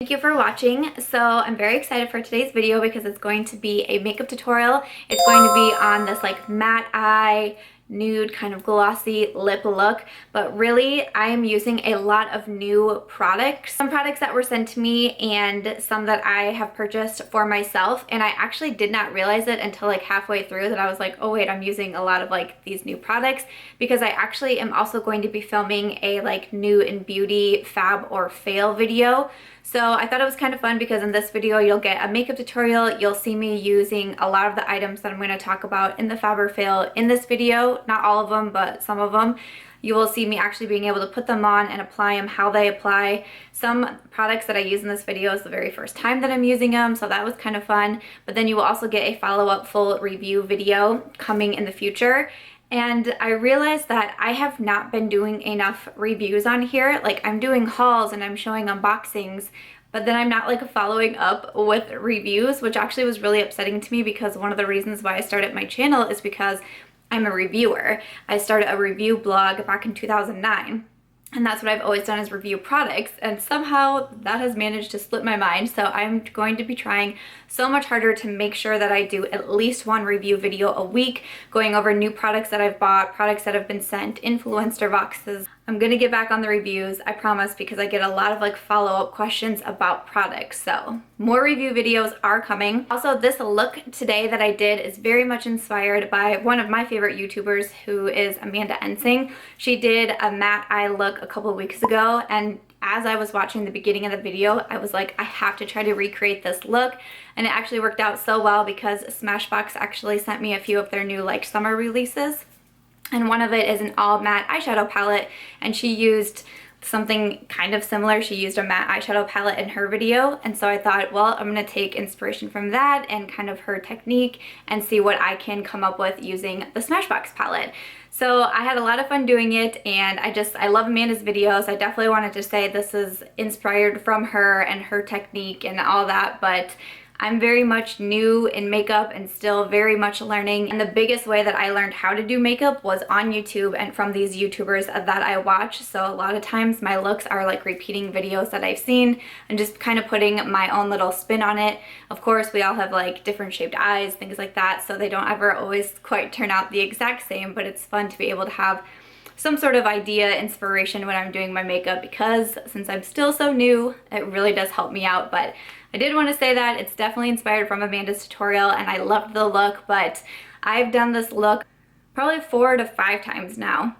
Thank you for watching. So I'm very excited for today's video because it's going to be a makeup tutorial. It's going to be on this like matte eye, nude kind of glossy lip look, but really I am using a lot of new products. Some products that were sent to me and some that I have purchased for myself, and I actually did not realize it until like halfway through that I was like, oh wait, I'm using a lot of like these new products, because I actually am also going to be filming a like new and beauty fab or fail video. So I thought it was kind of fun because in this video you'll get a makeup tutorial. You'll see me using a lot of the items that I'm going to talk about in the fab or fail in this video. Not all of them, but some of them. You will see me actually being able to put them on and apply them how they apply. Some products that I use in this video is the very first time that I'm using them, so that was kind of fun. But then you will also get a follow-up full review video coming in the future. And I realized that I have not been doing enough reviews on here. Like, I'm doing hauls and I'm showing unboxings, but then I'm not like following up with reviews, which actually was really upsetting to me because one of the reasons why I started my channel is because I'm a reviewer. I started a review blog back in 2009. And that's what I've always done, is review products, and somehow that has managed to slip my mind. So I'm going to be trying so much harder to make sure that I do at least one review video a week, going over new products that I've bought, products that have been sent, influencer boxes. I'm gonna get back on the reviews, I promise, because I get a lot of like follow-up questions about products. So more review videos are coming. Also, this look today that I did is very much inspired by one of my favorite YouTubers, who is Amanda Ensing. She did a matte eye look a couple of weeks ago, and as I was watching the beginning of the video, I was like, I have to try to recreate this look. And it actually worked out so well because Smashbox actually sent me a few of their new like summer releases. And one of it is an all matte eyeshadow palette, and she used something kind of similar. She used a matte eyeshadow palette in her video, and so I thought, well, I'm gonna take inspiration from that and kind of her technique and see what I can come up with using the Smashbox palette. So I had a lot of fun doing it, and I love Amanda's videos. I definitely wanted to say this is inspired from her and her technique and all that, but I'm very much new in makeup and still very much learning. And the biggest way that I learned how to do makeup was on YouTube and from these YouTubers that I watch. So a lot of times my looks are like repeating videos that I've seen and just kind of putting my own little spin on it. Of course, we all have like different shaped eyes, things like that, so they don't ever always quite turn out the exact same, but it's fun to be able to have some sort of idea, inspiration when I'm doing my makeup, because since I'm still so new, it really does help me out. But I did want to say that it's definitely inspired from Amanda's tutorial, and I loved the look, but I've done this look probably 4 to 5 times now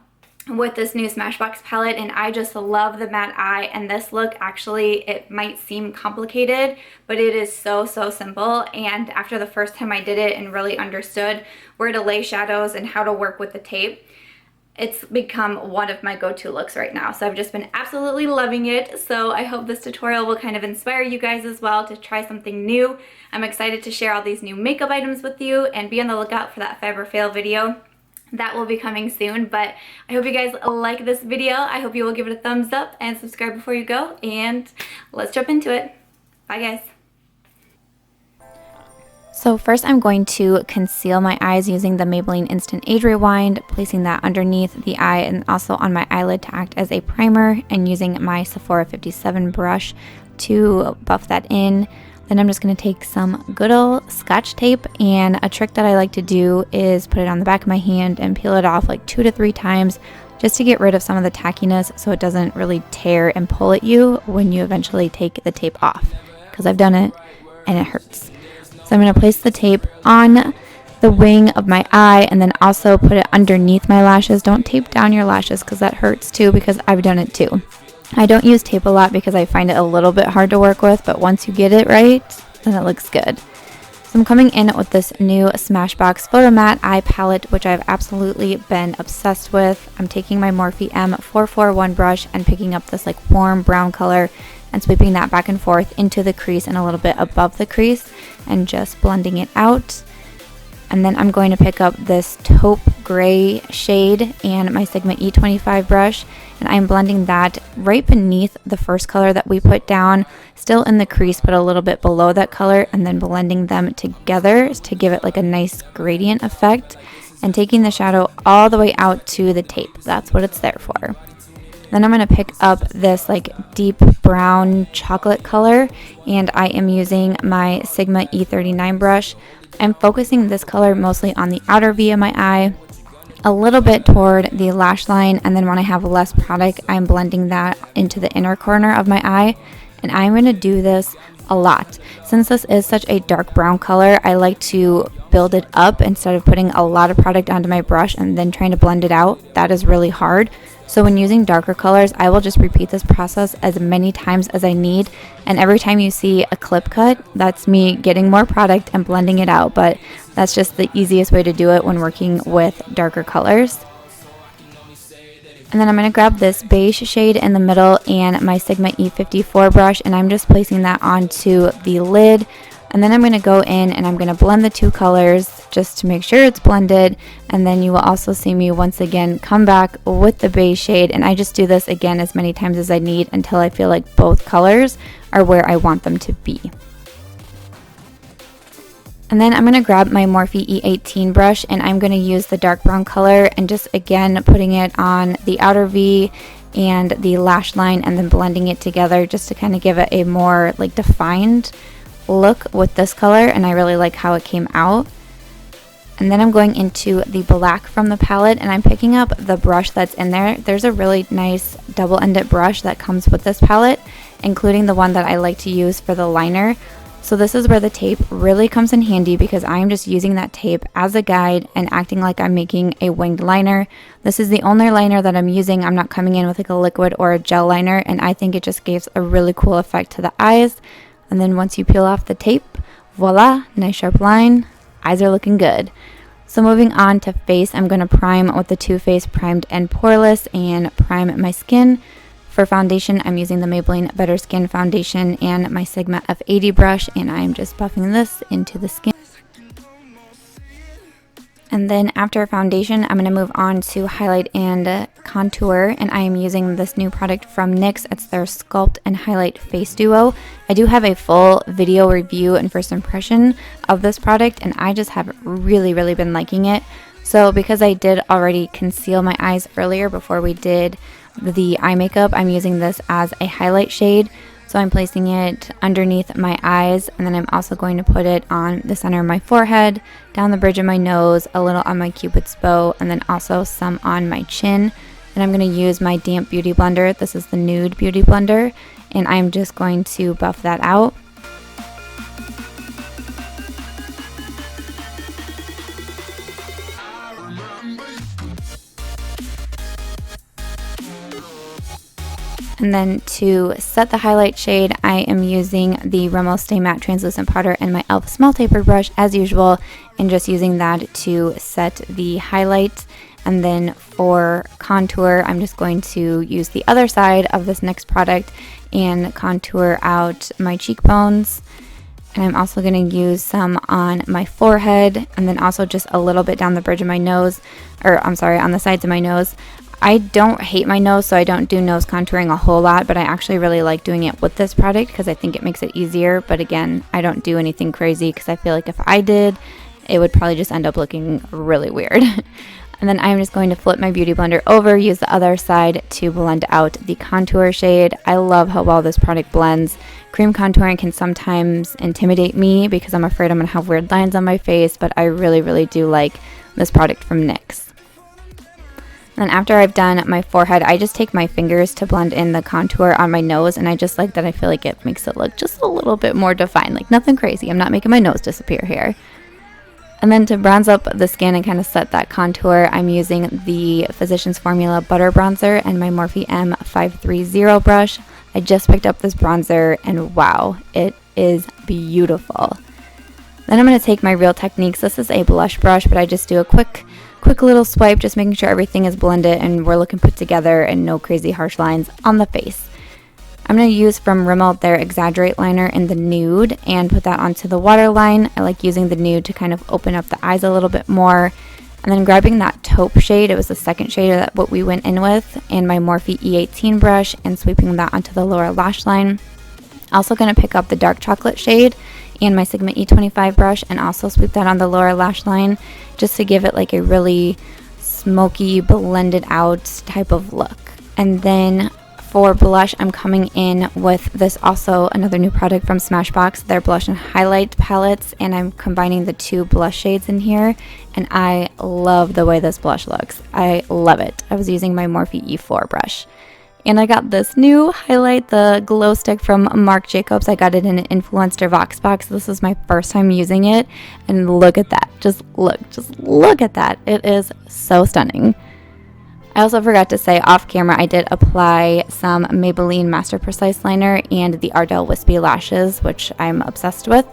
with this new Smashbox palette, and I just love the matte eye. And this look, actually, it might seem complicated, but it is so simple. And after the first time I did it and really understood where to lay shadows and how to work with the tape, it's become one of my go-to looks right now. So I've just been absolutely loving it. So I hope this tutorial will kind of inspire you guys as well to try something new. I'm excited to share all these new makeup items with you, and be on the lookout for that fab or fail video. That will be coming soon, but I hope you guys like this video. I hope you will give it a thumbs up and subscribe before you go, and let's jump into it. Bye guys. So first I'm going to conceal my eyes using the Maybelline Instant Age Rewind, placing that underneath the eye and also on my eyelid to act as a primer, and using my Sephora 57 brush to buff that in. Then I'm just going to take some good old Scotch tape, and a trick that I like to do is put it on the back of my hand and peel it off like 2 to 3 times just to get rid of some of the tackiness, so it doesn't really tear and pull at you when you eventually take the tape off, because I've done it and it hurts. So I'm going to place the tape on the wing of my eye and then also put it underneath my lashes. Don't tape down your lashes because that hurts too, because I've done it too. I don't use tape a lot because I find it a little bit hard to work with, but once you get it right, then it looks good. So I'm coming in with this new Smashbox Photo Matte Eye Palette, which I've absolutely been obsessed with. I'm taking my Morphe M441 brush and picking up this like warm brown color and sweeping that back and forth into the crease and a little bit above the crease and just blending it out. And then I'm going to pick up this taupe gray shade and my Sigma E25 brush, and I'm blending that right beneath the first color that we put down, still in the crease but a little bit below that color, and then blending them together to give it like a nice gradient effect, and taking the shadow all the way out to the tape. That's what it's there for. Then I'm going to pick up this like deep brown chocolate color, and I am using my Sigma E39 brush. I'm focusing this color mostly on the outer V of my eye, a little bit toward the lash line, and then when I have less product, I'm blending that into the inner corner of my eye. And I'm going to do this a lot. Since this is such a dark brown color, I like to build it up instead of putting a lot of product onto my brush and then trying to blend it out. That is really hard. So when using darker colors, I will just repeat this process as many times as I need. And every time you see a clip cut, that's me getting more product and blending it out. But that's just the easiest way to do it when working with darker colors. And then I'm going to grab this beige shade in the middle and my Sigma E54 brush, and I'm just placing that onto the lid. And then I'm going to go in and I'm going to blend the two colors just to make sure it's blended. And then you will also see me once again come back with the beige shade, and I just do this again as many times as I need until I feel like both colors are where I want them to be. And then I'm going to grab my Morphe E18 brush, and I'm going to use the dark brown color and just again putting it on the outer V and the lash line, and then blending it together just to kind of give it a more like defined look with this color, and I really like how it came out. And then I'm going into the black from the palette, and I'm picking up the brush that's in there. There's a really nice double-ended brush that comes with this palette, including the one that I like to use for the liner. So this is where the tape really comes in handy, because I'm just using that tape as a guide and acting like I'm making a winged liner. This is the only liner that I'm using. I'm not coming in with like a liquid or a gel liner, and I think it just gives a really cool effect to the eyes. And then once you peel off the tape, voila, nice sharp line. Eyes are looking good. So moving on to face, I'm going to prime with the Too Faced Primed and Poreless and prime my skin. For foundation, I'm using the Maybelline Better Skin Foundation and my Sigma F80 brush, and I'm just buffing this into the skin. And then after foundation, I'm going to move on to highlight and contour, and I am using this new product from NYX. It's their Sculpt and Highlight Face Duo. I do have a full video review and first impression of this product, and I just have really been liking it. So because I did already conceal my eyes earlier before we did the eye makeup, I'm using this as a highlight shade. So I'm placing it underneath my eyes, and then I'm also going to put it on the center of my forehead, down the bridge of my nose, a little on my cupid's bow, and then also some on my chin. And I'm going to use my damp beauty blender. This is the Nude beauty blender, and I'm just going to buff that out. And then to set the highlight shade, I am using the Rimmel Stay Matte Translucent Powder and my e.l.f. Small Tapered brush as usual, and just using that to set the highlight. And then for contour, I'm just going to use the other side of this NYX product and contour out my cheekbones. And I'm also going to use some on my forehead, and then also just a little bit down the bridge of my nose, or I'm sorry, on the sides of my nose. I don't hate my nose, so I don't do nose contouring a whole lot, but I actually really like doing it with this product because I think it makes it easier. But again, I don't do anything crazy because I feel like if I did, it would probably just end up looking really weird. And then I'm just going to flip my beauty blender over, use the other side to blend out the contour shade. I love how well this product blends. Cream contouring can sometimes intimidate me because I'm afraid I'm going to have weird lines on my face, but I really do like this product from NYX. And after I've done my forehead, I just take my fingers to blend in the contour on my nose, and I just like that. I feel like it makes it look just a little bit more defined, like nothing crazy. I'm not making my nose disappear here. And then to bronze up the skin and kind of set that contour, I'm using the Physicians Formula Butter Bronzer and my Morphe M530 brush. I just picked up this bronzer, and wow, it is beautiful. Then I'm going to take my Real Techniques. This is a blush brush, but I just do a quick little swipe, just making sure everything is blended and we're looking put together and no crazy harsh lines on the face. I'm going to use from Rimmel their Exaggerate liner in the Nude and put that onto the waterline. I like using the Nude to kind of open up the eyes a little bit more. And then grabbing that taupe shade, it was the second shade of what we went in with, and my Morphe E18 brush and sweeping that onto the lower lash line. Also going to pick up the dark chocolate shade and my Sigma E25 brush and also sweep that on the lower lash line just to give it like a really smoky, blended out type of look. And then for blush, I'm coming in with this, also another new product from Smashbox, their blush and highlight palettes, and I'm combining the two blush shades in here, and I love the way this blush looks. I love it. I was using my Morphe E4 brush. And I got this new highlight, the glow stick from Marc Jacobs. I got it in an Influencer Vox box. This is my first time using it, and look at that. Just look at that. It is so stunning. I also forgot to say off camera, I did apply some Maybelline Master Precise Liner and the Ardell Wispy lashes, which I'm obsessed with.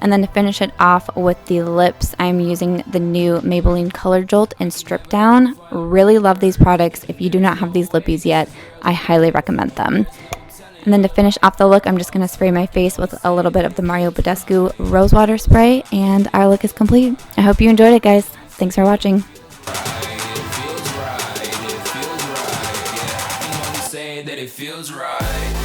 And then to finish it off with the lips, I'm using the new Maybelline Color Jolt in Strip Down. Really love these products. If you do not have these lippies yet, I highly recommend them. And then to finish off the look, I'm just going to spray my face with a little bit of the Badescu Rosewater Spray, and our look is complete. I hope you enjoyed it, guys. Thanks for watching. That it feels right.